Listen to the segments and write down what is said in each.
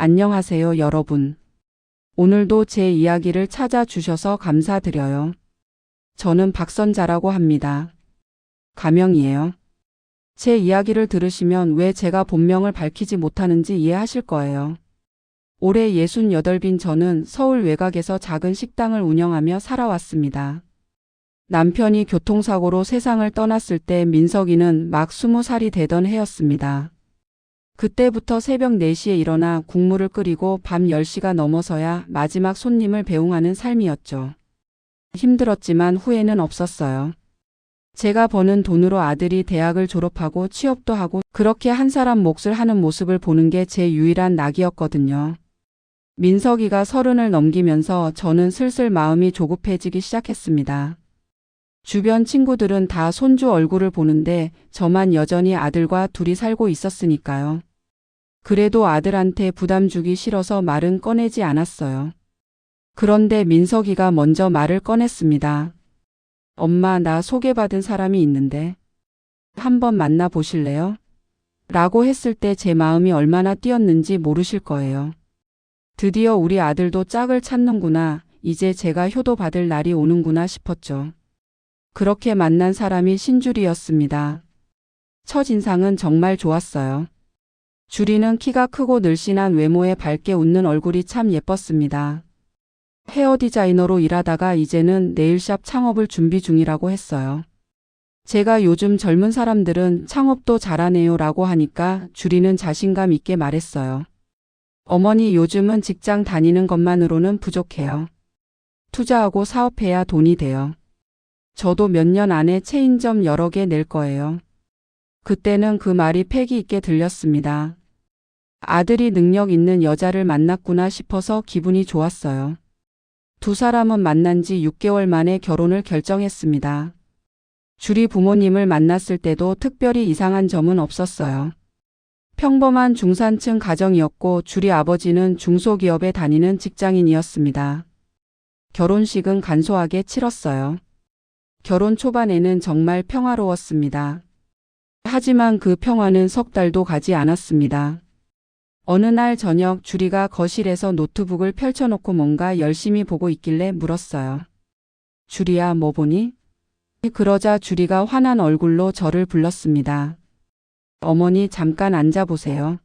안녕하세요, 여러분. 오늘도 제 이야기를 찾아주셔서 감사드려요. 저는 박선자라고 합니다. 가명이에요. 제 이야기를 들으시면 왜 제가 본명을 밝히지 못하는지 이해하실 거예요. 올해 68인 저는 서울 외곽에서 작은 식당을 운영하며 살아왔습니다. 남편이 교통사고로 세상을 떠났을 때 민석이는 막 20살이 되던 해였습니다. 그때부터 새벽 4시에 일어나 국물을 끓이고 밤 10시가 넘어서야 마지막 손님을 배웅하는 삶이었죠. 힘들었지만 후회는 없었어요. 제가 버는 돈으로 아들이 대학을 졸업하고 취업도 하고 그렇게 한 사람 몫을 하는 모습을 보는 게 제 유일한 낙이었거든요. 민석이가 30을 넘기면서 저는 슬슬 마음이 조급해지기 시작했습니다. 주변 친구들은 다 손주 얼굴을 보는데 저만 여전히 아들과 둘이 살고 있었으니까요. 그래도 아들한테 부담 주기 싫어서 말은 꺼내지 않았어요. 그런데 민석이가 먼저 말을 꺼냈습니다. 엄마, 나 소개받은 사람이 있는데 한번 만나보실래요? 라고 했을 때 제 마음이 얼마나 뛰었는지 모르실 거예요. 드디어 우리 아들도 짝을 찾는구나, 이제 제가 효도받을 날이 오는구나 싶었죠. 그렇게 만난 사람이 신주리였습니다. 첫인상은 정말 좋았어요. 주리는 키가 크고 늘씬한 외모에 밝게 웃는 얼굴이 참 예뻤습니다. 헤어 디자이너로 일하다가 이제는 네일샵 창업을 준비 중이라고 했어요. 제가 요즘 젊은 사람들은 창업도 잘하네요 라고 하니까 주리는 자신감 있게 말했어요. 어머니, 요즘은 직장 다니는 것만으로는 부족해요. 투자하고 사업해야 돈이 돼요. 저도 몇 년 안에 체인점 여러 개 낼 거예요. 그때는 그 말이 패기 있게 들렸습니다. 아들이 능력 있는 여자를 만났구나 싶어서 기분이 좋았어요. 두 사람은 만난 지 6개월 만에 결혼을 결정했습니다. 주리 부모님을 만났을 때도 특별히 이상한 점은 없었어요. 평범한 중산층 가정이었고 주리 아버지는 중소기업에 다니는 직장인이었습니다. 결혼식은 간소하게 치렀어요. 결혼 초반에는 정말 평화로웠습니다. 하지만 그 평화는 석 달도 가지 않았습니다. 어느 날 저녁 주리가 거실에서 노트북을 펼쳐놓고 뭔가 열심히 보고 있길래 물었어요. 주리야, 뭐 보니? 그러자 주리가 화난 얼굴로 저를 불렀습니다. 어머니, 잠깐 앉아보세요.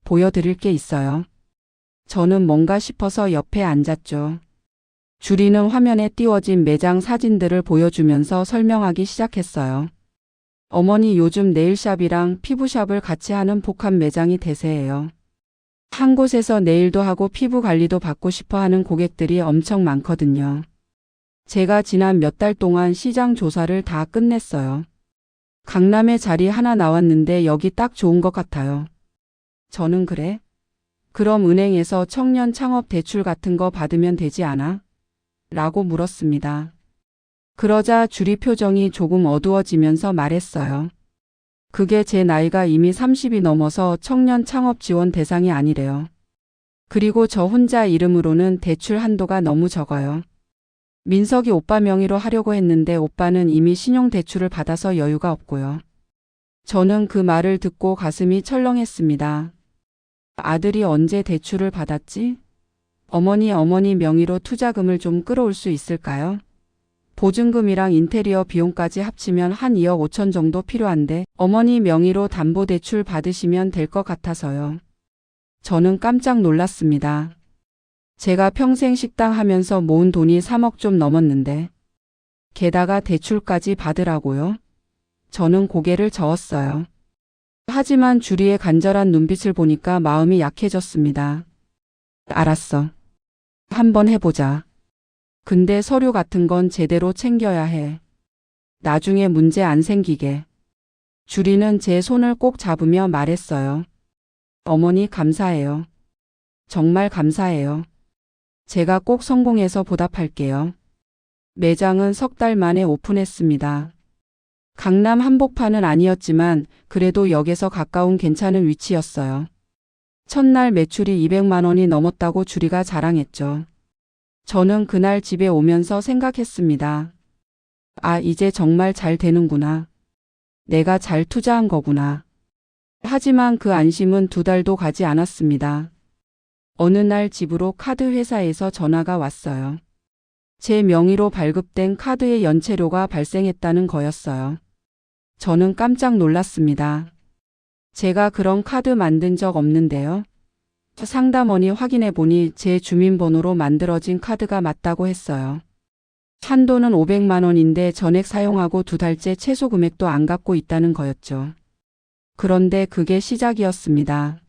보여드릴 게 있어요. 저는 뭔가 싶어서 옆에 앉았죠. 주리는 화면에 띄워진 매장 사진들을 보여주면서 설명하기 시작했어요. 어머니, 요즘 네일샵이랑 피부샵을 같이 하는 복합 매장이 대세예요. 한 곳에서 네일도 하고 피부 관리도 받고 싶어 하는 고객들이 엄청 많거든요. 제가 지난 몇 달 동안 시장 조사를 다 끝냈어요. 강남에 자리 하나 나왔는데 여기 딱 좋은 것 같아요. 저는 그래? 그럼 은행에서 청년 창업 대출 같은 거 받으면 되지 않아? 라고 물었습니다. 그러자 주리 표정이 조금 어두워지면서 말했어요. 그게 제 나이가 이미 30이 넘어서 청년 창업 지원 대상이 아니래요. 그리고 저 혼자 이름으로는 대출 한도가 너무 적어요. 민석이 오빠 명의로 하려고 했는데 오빠는 이미 신용대출을 받아서 여유가 없고요. 저는 그 말을 듣고 가슴이 철렁했습니다. 아들이 언제 대출을 받았지? 어머니 명의로 투자금을 좀 끌어올 수 있을까요? 보증금이랑 인테리어 비용까지 합치면 한 2억 5천 정도 필요한데 어머니 명의로 담보대출 받으시면 될 것 같아서요. 저는 깜짝 놀랐습니다. 제가 평생 식당 하면서 모은 돈이 3억 좀 넘었는데 게다가 대출까지 받으라고요? 저는 고개를 저었어요. 하지만 주리의 간절한 눈빛을 보니까 마음이 약해졌습니다. 알았어. 한번 해보자. 근데 서류 같은 건 제대로 챙겨야 해. 나중에 문제 안 생기게. 주리는 제 손을 꼭 잡으며 말했어요. 어머니, 감사해요. 정말 감사해요. 제가 꼭 성공해서 보답할게요. 매장은 석 달 만에 오픈했습니다. 강남 한복판은 아니었지만 그래도 역에서 가까운 괜찮은 위치였어요. 첫날 매출이 200만 원이 넘었다고 주리가 자랑했죠. 저는 그날 집에 오면서 생각했습니다. 아, 이제 정말 잘 되는구나. 내가 잘 투자한 거구나. 하지만 그 안심은 2달도 가지 않았습니다. 어느 날 집으로 카드 회사에서 전화가 왔어요. 제 명의로 발급된 카드의 연체료가 발생했다는 거였어요. 저는 깜짝 놀랐습니다. 제가 그런 카드 만든 적 없는데요. 상담원이 확인해 보니 제 주민번호로 만들어진 카드가 맞다고 했어요. 한도는 500만 원인데 전액 사용하고 2달째 최소 금액도 안 갚고 있다는 거였죠. 그런데 그게 시작이었습니다.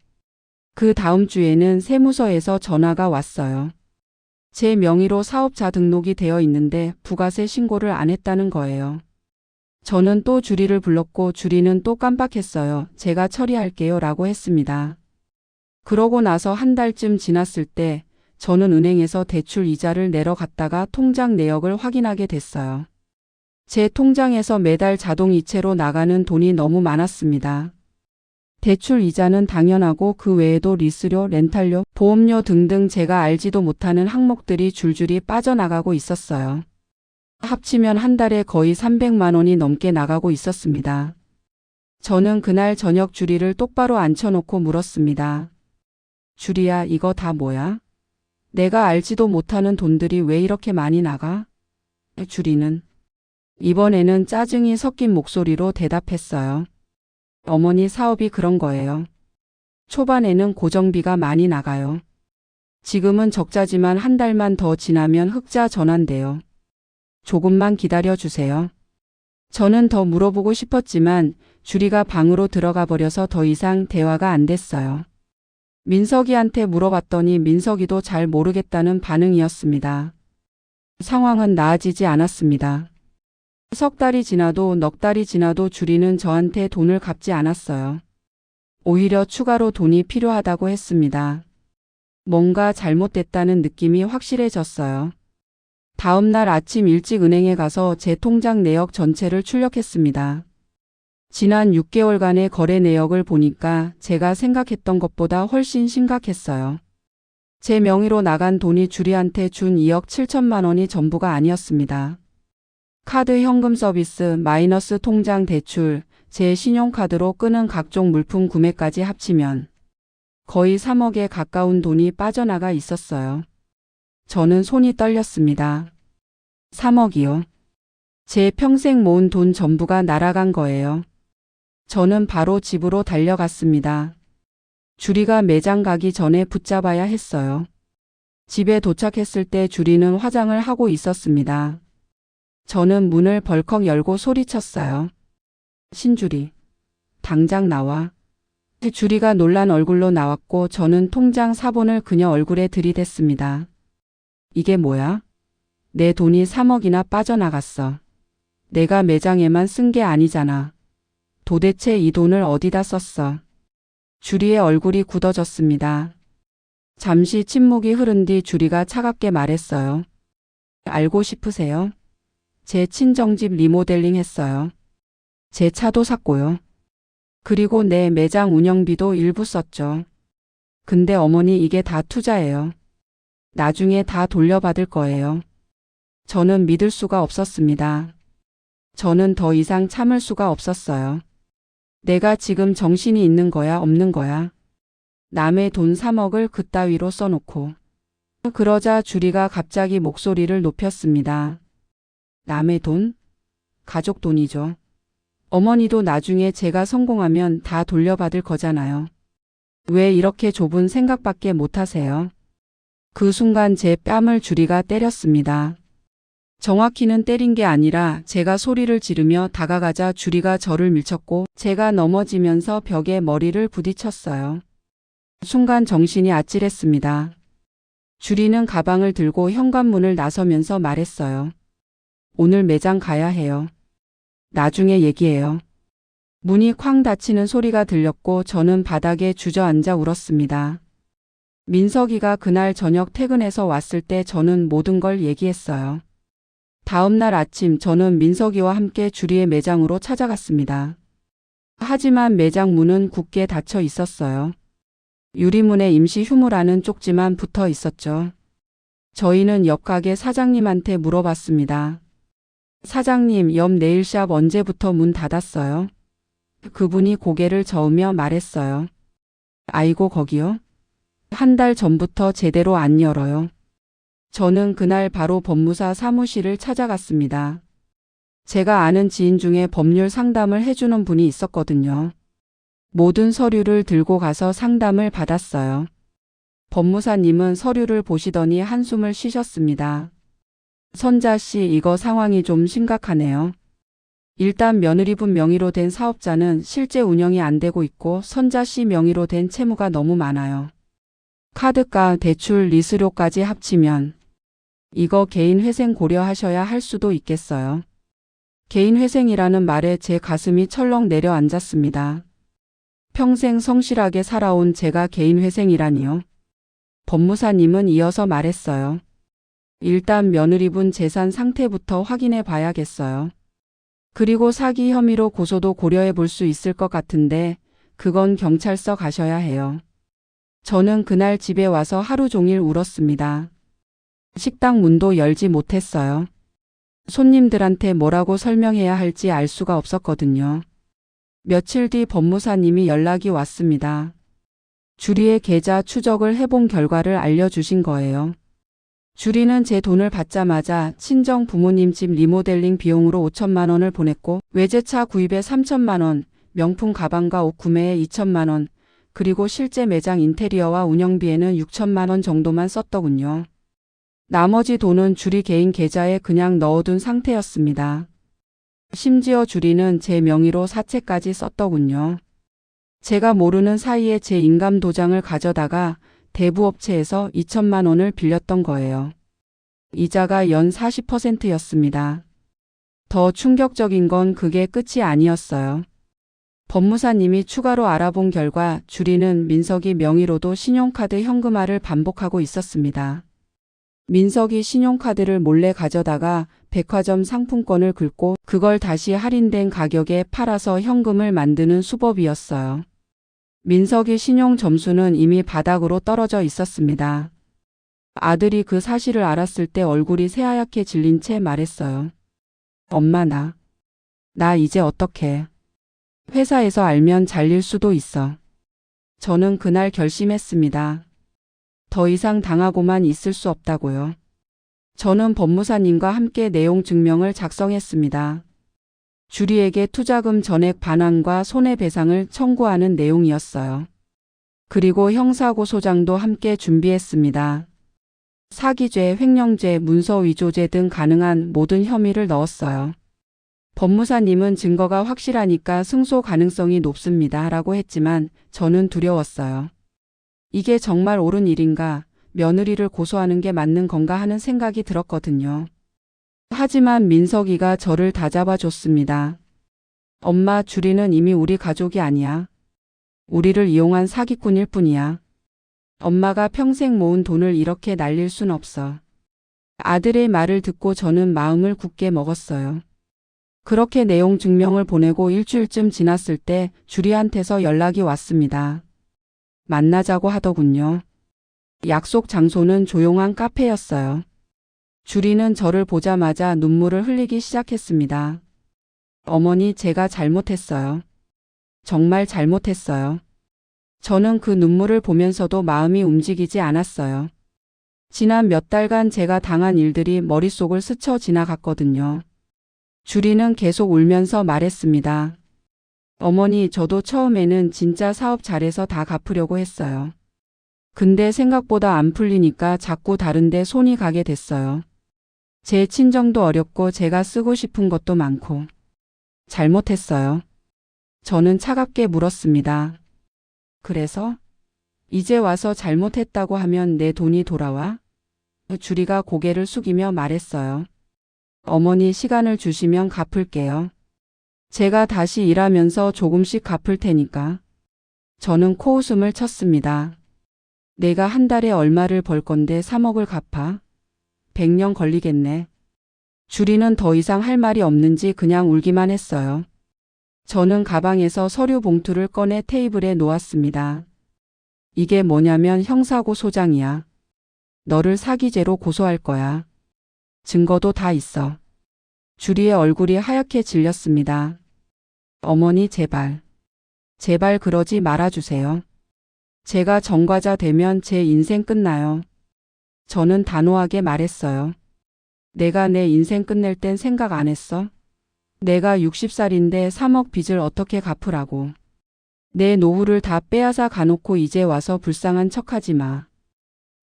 그 다음 주에는 세무서에서 전화가 왔어요. 제 명의로 사업자 등록이 되어 있는데 부가세 신고를 안 했다는 거예요. 저는 또 주리를 불렀고 주리는 또 깜빡했어요. 제가 처리할게요 라고 했습니다. 그러고 나서 한 달쯤 지났을 때 저는 은행에서 대출 이자를 내러 갔다가 통장 내역을 확인하게 됐어요. 제 통장에서 매달 자동 이체로 나가는 돈이 너무 많았습니다. 대출 이자는 당연하고 그 외에도 리스료, 렌탈료, 보험료 등등 제가 알지도 못하는 항목들이 줄줄이 빠져나가고 있었어요. 합치면 한 달에 거의 300만 원이 넘게 나가고 있었습니다. 저는 그날 저녁 주리를 똑바로 앉혀놓고 물었습니다. 주리야, 이거 다 뭐야? 내가 알지도 못하는 돈들이 왜 이렇게 많이 나가? 주리는 이번에는 짜증이 섞인 목소리로 대답했어요. 어머니 사업이 그런 거예요. 초반에는 고정비가 많이 나가요. 지금은 적자지만 한 달만 더 지나면 흑자 전환돼요. 조금만 기다려 주세요. 저는 더 물어보고 싶었지만 주리가 방으로 들어가 버려서 더 이상 대화가 안 됐어요. 민석이한테 물어봤더니 민석이도 잘 모르겠다는 반응이었습니다. 상황은 나아지지 않았습니다. 석 달이 지나도 넉 달이 지나도 주리는 저한테 돈을 갚지 않았어요. 오히려 추가로 돈이 필요하다고 했습니다. 뭔가 잘못됐다는 느낌이 확실해졌어요. 다음 날 아침 일찍 은행에 가서 제 통장 내역 전체를 출력했습니다. 지난 6개월간의 거래 내역을 보니까 제가 생각했던 것보다 훨씬 심각했어요. 제 명의로 나간 돈이 주리한테 준 2억 7천만 원이 전부가 아니었습니다. 카드 현금 서비스, 마이너스 통장 대출, 제 신용카드로 끄는 각종 물품 구매까지 합치면 거의 3억에 가까운 돈이 빠져나가 있었어요. 저는 손이 떨렸습니다. 3억이요. 제 평생 모은 돈 전부가 날아간 거예요. 저는 바로 집으로 달려갔습니다. 주리가 매장 가기 전에 붙잡아야 했어요. 집에 도착했을 때 주리는 화장을 하고 있었습니다. 저는 문을 벌컥 열고 소리쳤어요. 신주리, 당장 나와. 주리가 놀란 얼굴로 나왔고 저는 통장 사본을 그녀 얼굴에 들이댔습니다. 이게 뭐야? 내 돈이 3억이나 빠져나갔어. 내가 매장에만 쓴 게 아니잖아. 도대체 이 돈을 어디다 썼어? 주리의 얼굴이 굳어졌습니다. 잠시 침묵이 흐른 뒤 주리가 차갑게 말했어요. 알고 싶으세요? 제 친정집 리모델링 했어요. 제 차도 샀고요. 그리고 내 매장 운영비도 일부 썼죠. 근데 어머니 이게 다 투자예요. 나중에 다 돌려받을 거예요. 저는 믿을 수가 없었습니다. 저는 더 이상 참을 수가 없었어요. 내가 지금 정신이 있는 거야, 없는 거야? 남의 돈 3억을 그따위로 써놓고. 그러자 주리가 갑자기 목소리를 높였습니다. 남의 돈? 가족 돈이죠. 어머니도 나중에 제가 성공하면 다 돌려받을 거잖아요. 왜 이렇게 좁은 생각밖에 못 하세요? 그 순간 제 뺨을 주리가 때렸습니다. 정확히는 때린 게 아니라 제가 소리를 지르며 다가가자 주리가 저를 밀쳤고 제가 넘어지면서 벽에 머리를 부딪혔어요. 순간 정신이 아찔했습니다. 주리는 가방을 들고 현관문을 나서면서 말했어요. 오늘 매장 가야 해요. 나중에 얘기해요. 문이 쾅 닫히는 소리가 들렸고 저는 바닥에 주저앉아 울었습니다. 민석이가 그날 저녁 퇴근해서 왔을 때 저는 모든 걸 얘기했어요. 다음 날 아침 저는 민석이와 함께 주리의 매장으로 찾아갔습니다. 하지만 매장 문은 굳게 닫혀 있었어요. 유리문에 임시 휴무라는 쪽지만 붙어 있었죠. 저희는 옆 가게 사장님한테 물어봤습니다. 사장님, 옆 네일샵 언제부터 문 닫았어요? 그분이 고개를 저으며 말했어요. 아이고 거기요? 한 달 전부터 제대로 안 열어요. 저는 그날 바로 법무사 사무실을 찾아갔습니다. 제가 아는 지인 중에 법률 상담을 해주는 분이 있었거든요. 모든 서류를 들고 가서 상담을 받았어요. 법무사님은 서류를 보시더니 한숨을 쉬셨습니다. 선자 씨, 이거 상황이 좀 심각하네요. 일단 며느리분 명의로 된 사업자는 실제 운영이 안 되고 있고 선자 씨 명의로 된 채무가 너무 많아요. 카드가, 대출, 리스료까지 합치면 이거 개인 회생 고려하셔야 할 수도 있겠어요. 개인 회생이라는 말에 제 가슴이 철렁 내려앉았습니다. 평생 성실하게 살아온 제가 개인 회생이라니요. 법무사님은 이어서 말했어요. 일단 며느리분 재산 상태부터 확인해 봐야겠어요. 그리고 사기 혐의로 고소도 고려해 볼 수 있을 것 같은데 그건 경찰서 가셔야 해요. 저는 그날 집에 와서 하루 종일 울었습니다. 식당 문도 열지 못했어요. 손님들한테 뭐라고 설명해야 할지 알 수가 없었거든요. 며칠 뒤 법무사님이 연락이 왔습니다. 주리의 계좌 추적을 해본 결과를 알려주신 거예요. 주리는 제 돈을 받자마자 친정 부모님 집 리모델링 비용으로 5천만 원을 보냈고 외제차 구입에 3천만 원, 명품 가방과 옷 구매에 2천만 원, 그리고 실제 매장 인테리어와 운영비에는 6천만 원 정도만 썼더군요. 나머지 돈은 주리 개인 계좌에 그냥 넣어둔 상태였습니다. 심지어 주리는 제 명의로 사채까지 썼더군요. 제가 모르는 사이에 제 인감 도장을 가져다가 대부업체에서 2천만 원을 빌렸던 거예요. 이자가 연 40%였습니다. 더 충격적인 건 그게 끝이 아니었어요. 법무사님이 추가로 알아본 결과 주리는 민석이 명의로도 신용카드 현금화를 반복하고 있었습니다. 민석이 신용카드를 몰래 가져다가 백화점 상품권을 긁고 그걸 다시 할인된 가격에 팔아서 현금을 만드는 수법이었어요. 민석이 신용 점수는 이미 바닥으로 떨어져 있었습니다. 아들이 그 사실을 알았을 때 얼굴이 새하얗게 질린 채 말했어요. 엄마, 나 이제 어떡해. 회사에서 알면 잘릴 수도 있어. 저는 그날 결심했습니다. 더 이상 당하고만 있을 수 없다고요. 저는 법무사님과 함께 내용 증명을 작성했습니다. 주리에게 투자금 전액 반환과 손해배상을 청구하는 내용이었어요. 그리고 형사고소장도 함께 준비했습니다. 사기죄, 횡령죄, 문서위조죄 등 가능한 모든 혐의를 넣었어요. 법무사님은 증거가 확실하니까 승소 가능성이 높습니다 라고 했지만 저는 두려웠어요. 이게 정말 옳은 일인가, 며느리를 고소하는 게 맞는 건가 하는 생각이 들었거든요. 하지만 민석이가 저를 다잡아줬습니다. 엄마, 주리는 이미 우리 가족이 아니야. 우리를 이용한 사기꾼일 뿐이야. 엄마가 평생 모은 돈을 이렇게 날릴 순 없어. 아들의 말을 듣고 저는 마음을 굳게 먹었어요. 그렇게 내용 증명을 보내고 일주일쯤 지났을 때 주리한테서 연락이 왔습니다. 만나자고 하더군요. 약속 장소는 조용한 카페였어요. 주리는 저를 보자마자 눈물을 흘리기 시작했습니다. 어머니, 제가 잘못했어요. 정말 잘못했어요. 저는 그 눈물을 보면서도 마음이 움직이지 않았어요. 지난 몇 달간 제가 당한 일들이 머릿속을 스쳐 지나갔거든요. 주리는 계속 울면서 말했습니다. 어머니, 저도 처음에는 진짜 사업 잘해서 다 갚으려고 했어요. 근데 생각보다 안 풀리니까 자꾸 다른 데 손이 가게 됐어요. 제 친정도 어렵고 제가 쓰고 싶은 것도 많고. 잘못했어요. 저는 차갑게 물었습니다. 그래서? 이제 와서 잘못했다고 하면 내 돈이 돌아와? 주리가 고개를 숙이며 말했어요. 어머니, 시간을 주시면 갚을게요. 제가 다시 일하면서 조금씩 갚을 테니까. 저는 코웃음을 쳤습니다. 내가 한 달에 얼마를 벌 건데 3억을 갚아? 100년 걸리겠네. 주리는 더 이상 할 말이 없는지 그냥 울기만 했어요. 저는 가방에서 서류 봉투를 꺼내 테이블에 놓았습니다. 이게 뭐냐면 형사고소장이야. 너를 사기죄로 고소할 거야. 증거도 다 있어. 주리의 얼굴이 하얗게 질렸습니다. 어머니, 제발. 제발 그러지 말아주세요. 제가 전과자 되면 제 인생 끝나요. 저는 단호하게 말했어요. 내가 내 인생 끝낼 땐 생각 안 했어? 내가 60살인데 3억 빚을 어떻게 갚으라고. 내 노후를 다 빼앗아 가놓고 이제 와서 불쌍한 척하지 마.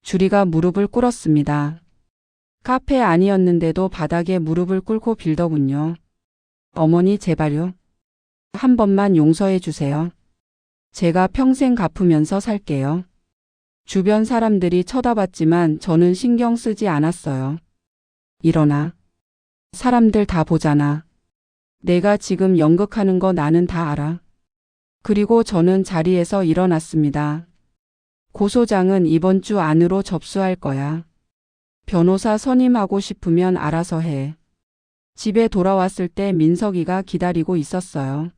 주리가 무릎을 꿇었습니다. 카페 아니었는데도 바닥에 무릎을 꿇고 빌더군요. 어머니 제발요. 한 번만 용서해 주세요. 제가 평생 갚으면서 살게요. 주변 사람들이 쳐다봤지만 저는 신경 쓰지 않았어요. 일어나. 사람들 다 보잖아. 내가 지금 연극하는 거 나는 다 알아. 그리고 저는 자리에서 일어났습니다. 고소장은 이번 주 안으로 접수할 거야. 변호사 선임하고 싶으면 알아서 해. 집에 돌아왔을 때 민석이가 기다리고 있었어요.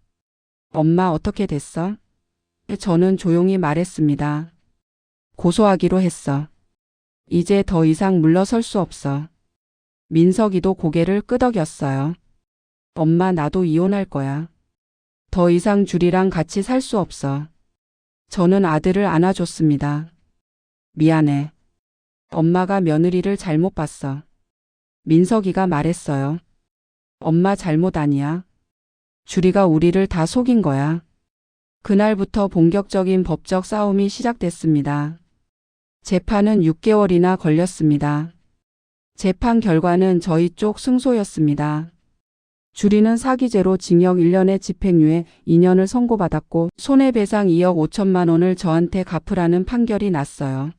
엄마 어떻게 됐어? 저는 조용히 말했습니다. 고소하기로 했어. 이제 더 이상 물러설 수 없어. 민석이도 고개를 끄덕였어요. 엄마 나도 이혼할 거야. 더 이상 주리랑 같이 살 수 없어. 저는 아들을 안아줬습니다. 미안해. 엄마가 며느리를 잘못 봤어. 민석이가 말했어요. 엄마 잘못 아니야. 주리가 우리를 다 속인 거야. 그날부터 본격적인 법적 싸움이 시작됐습니다. 재판은 6개월이나 걸렸습니다. 재판 결과는 저희 쪽 승소였습니다. 주리는 사기죄로 징역 1년에 집행유예 2년을 선고받았고 손해배상 2억 5천만 원을 저한테 갚으라는 판결이 났어요.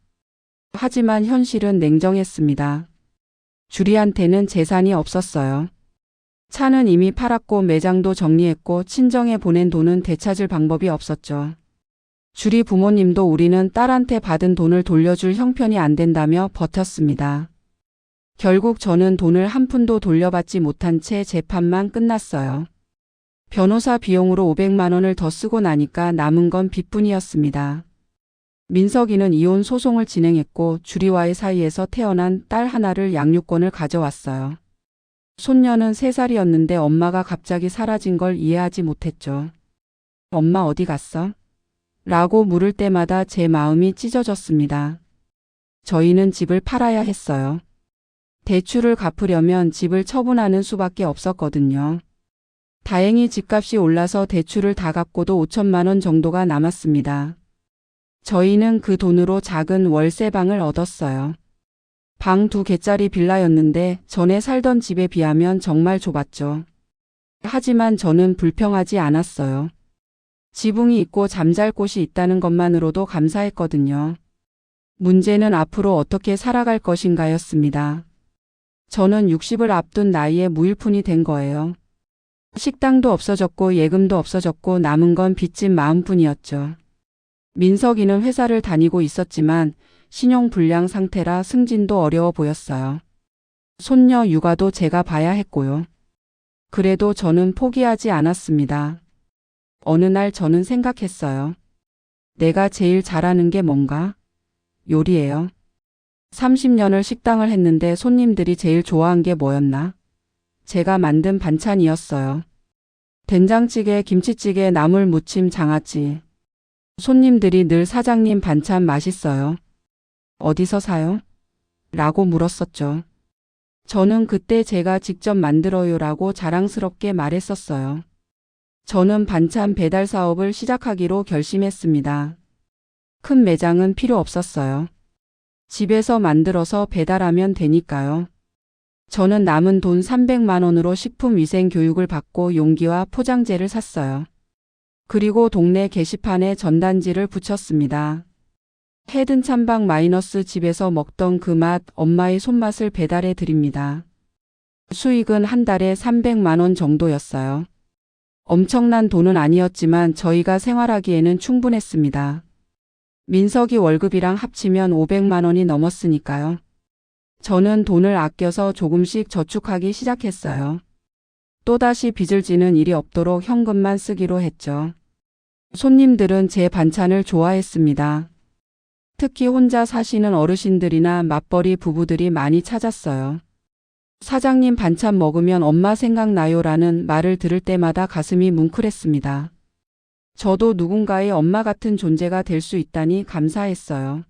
하지만 현실은 냉정했습니다. 주리한테는 재산이 없었어요. 차는 이미 팔았고 매장도 정리했고 친정에 보낸 돈은 되찾을 방법이 없었죠. 주리 부모님도 우리는 딸한테 받은 돈을 돌려줄 형편이 안 된다며 버텼습니다. 결국 저는 돈을 한 푼도 돌려받지 못한 채 재판만 끝났어요. 변호사 비용으로 500만 원을 더 쓰고 나니까 남은 건 빚뿐이었습니다. 민석이는 이혼 소송을 진행했고 주리와의 사이에서 태어난 딸 하나를 양육권을 가져왔어요. 손녀는 3살이었는데 엄마가 갑자기 사라진 걸 이해하지 못했죠. 엄마 어디 갔어? 라고 물을 때마다 제 마음이 찢어졌습니다. 저희는 집을 팔아야 했어요. 대출을 갚으려면 집을 처분하는 수밖에 없었거든요. 다행히 집값이 올라서 대출을 다 갚고도 5천만 원 정도가 남았습니다. 저희는 그 돈으로 작은 월세방을 얻었어요. 방 2개짜리 빌라였는데 전에 살던 집에 비하면 정말 좁았죠. 하지만 저는 불평하지 않았어요. 지붕이 있고 잠잘 곳이 있다는 것만으로도 감사했거든요. 문제는 앞으로 어떻게 살아갈 것인가였습니다. 저는 60을 앞둔 나이에 무일푼이 된 거예요. 식당도 없어졌고 예금도 없어졌고 남은 건 빚진 마음뿐이었죠. 민석이는 회사를 다니고 있었지만 신용불량 상태라 승진도 어려워 보였어요. 손녀 육아도 제가 봐야 했고요. 그래도 저는 포기하지 않았습니다. 어느 날 저는 생각했어요. 내가 제일 잘하는 게 뭔가? 요리예요. 30년을 식당을 했는데 손님들이 제일 좋아한 게 뭐였나? 제가 만든 반찬이었어요. 된장찌개, 김치찌개, 나물 무침, 장아찌. 손님들이 늘 사장님 반찬 맛있어요. 어디서 사요? 라고 물었었죠. 저는 그때 제가 직접 만들어요 라고 자랑스럽게 말했었어요. 저는 반찬 배달 사업을 시작하기로 결심했습니다. 큰 매장은 필요 없었어요. 집에서 만들어서 배달하면 되니까요. 저는 남은 돈 300만 원으로 식품위생 교육을 받고 용기와 포장재를 샀어요. 그리고 동네 게시판에 전단지를 붙였습니다. 헤든 찬방 마이너스 집에서 먹던 그 맛, 엄마의 손맛을 배달해 드립니다. 수익은 한 달에 300만 원 정도였어요. 엄청난 돈은 아니었지만 저희가 생활하기에는 충분했습니다. 민석이 월급이랑 합치면 500만 원이 넘었으니까요. 저는 돈을 아껴서 조금씩 저축하기 시작했어요. 또다시 빚을 지는 일이 없도록 현금만 쓰기로 했죠. 손님들은 제 반찬을 좋아했습니다. 특히 혼자 사시는 어르신들이나 맞벌이 부부들이 많이 찾았어요. 사장님 반찬 먹으면 엄마 생각나요 라는 말을 들을 때마다 가슴이 뭉클했습니다. 저도 누군가의 엄마 같은 존재가 될 수 있다니 감사했어요.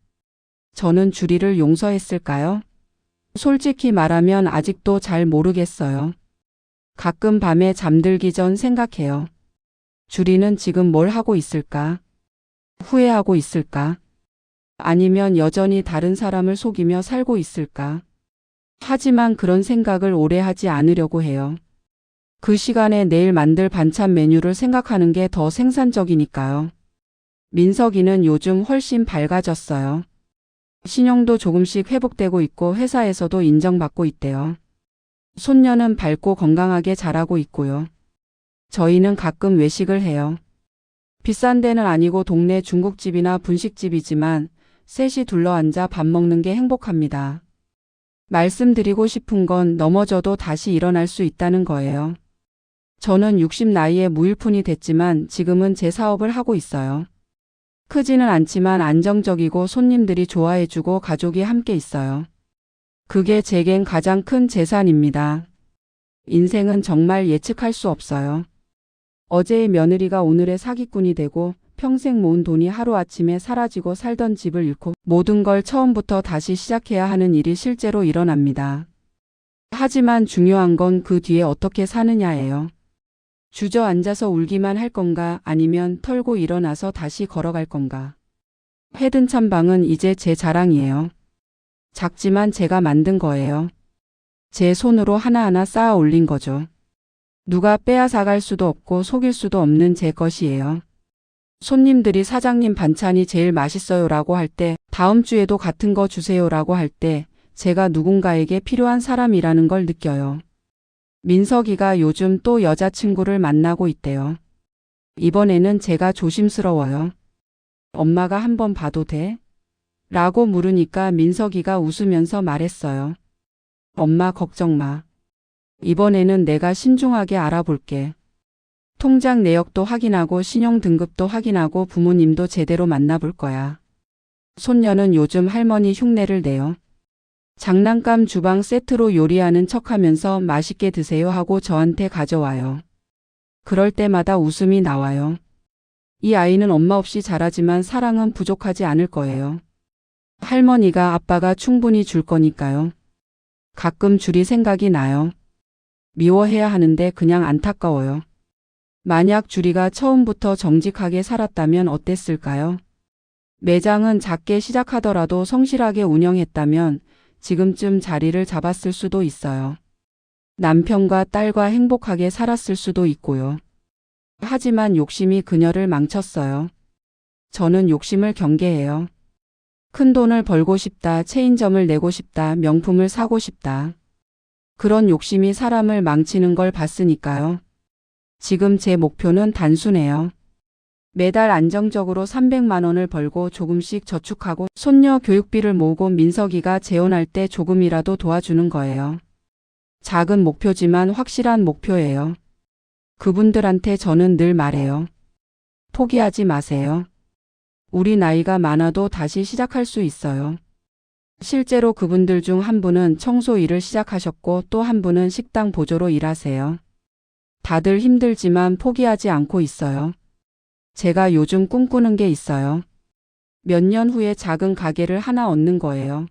저는 주리를 용서했을까요? 솔직히 말하면 아직도 잘 모르겠어요. 가끔 밤에 잠들기 전 생각해요. 주리는 지금 뭘 하고 있을까? 후회하고 있을까? 아니면 여전히 다른 사람을 속이며 살고 있을까? 하지만 그런 생각을 오래 하지 않으려고 해요. 그 시간에 내일 만들 반찬 메뉴를 생각하는 게 더 생산적이니까요. 민석이는 요즘 훨씬 밝아졌어요. 신용도 조금씩 회복되고 있고 회사에서도 인정받고 있대요. 손녀는 밝고 건강하게 자라고 있고요. 저희는 가끔 외식을 해요. 비싼 데는 아니고 동네 중국집이나 분식집이지만 셋이 둘러앉아 밥 먹는 게 행복합니다. 말씀드리고 싶은 건 넘어져도 다시 일어날 수 있다는 거예요. 저는 60 나이에 무일푼이 됐지만 지금은 제 사업을 하고 있어요. 크지는 않지만 안정적이고 손님들이 좋아해주고 가족이 함께 있어요. 그게 제겐 가장 큰 재산입니다. 인생은 정말 예측할 수 없어요. 어제의 며느리가 오늘의 사기꾼이 되고 평생 모은 돈이 하루아침에 사라지고 살던 집을 잃고 모든 걸 처음부터 다시 시작해야 하는 일이 실제로 일어납니다. 하지만 중요한 건 그 뒤에 어떻게 사느냐예요. 주저앉아서 울기만 할 건가 아니면 털고 일어나서 다시 걸어갈 건가. 헤든참 방은 이제 제 자랑이에요. 작지만 제가 만든 거예요. 제 손으로 하나하나 쌓아 올린 거죠. 누가 빼앗아갈 수도 없고 속일 수도 없는 제 것이에요. 손님들이 사장님 반찬이 제일 맛있어요라고 할 때, 다음 주에도 같은 거 주세요라고 할 때 제가 누군가에게 필요한 사람이라는 걸 느껴요. 민석이가 요즘 또 여자친구를 만나고 있대요. 이번에는 제가 조심스러워요. 엄마가 한번 봐도 돼? 라고 물으니까 민석이가 웃으면서 말했어요. 엄마 걱정 마. 이번에는 내가 신중하게 알아볼게. 통장 내역도 확인하고 신용 등급도 확인하고 부모님도 제대로 만나볼 거야. 손녀는 요즘 할머니 흉내를 내요. 장난감 주방 세트로 요리하는 척하면서 맛있게 드세요 하고 저한테 가져와요. 그럴 때마다 웃음이 나와요. 이 아이는 엄마 없이 자라지만 사랑은 부족하지 않을 거예요. 할머니가 아빠가 충분히 줄 거니까요. 가끔 주리 생각이 나요. 미워해야 하는데 그냥 안타까워요. 만약 주리가 처음부터 정직하게 살았다면 어땠을까요? 매장은 작게 시작하더라도 성실하게 운영했다면 지금쯤 자리를 잡았을 수도 있어요. 남편과 딸과 행복하게 살았을 수도 있고요. 하지만 욕심이 그녀를 망쳤어요. 저는 욕심을 경계해요. 큰 돈을 벌고 싶다, 체인점을 내고 싶다, 명품을 사고 싶다. 그런 욕심이 사람을 망치는 걸 봤으니까요. 지금 제 목표는 단순해요. 매달 안정적으로 300만 원을 벌고 조금씩 저축하고 손녀 교육비를 모으고 민석이가 재혼할 때 조금이라도 도와주는 거예요. 작은 목표지만 확실한 목표예요. 그분들한테 저는 늘 말해요. 포기하지 마세요. 우리 나이가 많아도 다시 시작할 수 있어요. 실제로 그분들 중 한 분은 청소 일을 시작하셨고 또 한 분은 식당 보조로 일하세요. 다들 힘들지만 포기하지 않고 있어요. 제가 요즘 꿈꾸는 게 있어요. 몇 년 후에 작은 가게를 하나 얻는 거예요.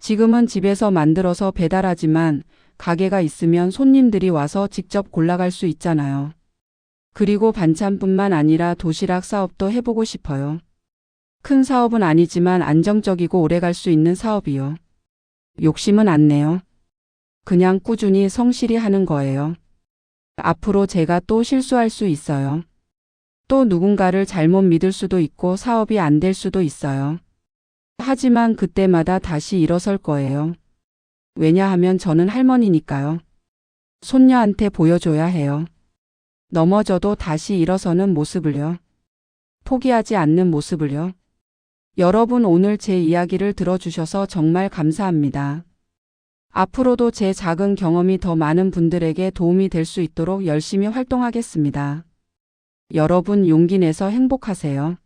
지금은 집에서 만들어서 배달하지만 가게가 있으면 손님들이 와서 직접 골라갈 수 있잖아요. 그리고 반찬뿐만 아니라 도시락 사업도 해보고 싶어요. 큰 사업은 아니지만 안정적이고 오래 갈 수 있는 사업이요. 욕심은 안 내요. 그냥 꾸준히 성실히 하는 거예요. 앞으로 제가 또 실수할 수 있어요. 또 누군가를 잘못 믿을 수도 있고 사업이 안 될 수도 있어요. 하지만 그때마다 다시 일어설 거예요. 왜냐하면 저는 할머니니까요. 손녀한테 보여줘야 해요. 넘어져도 다시 일어서는 모습을요. 포기하지 않는 모습을요. 여러분 오늘 제 이야기를 들어주셔서 정말 감사합니다. 앞으로도 제 작은 경험이 더 많은 분들에게 도움이 될 수 있도록 열심히 활동하겠습니다. 여러분 용기 내서 행복하세요.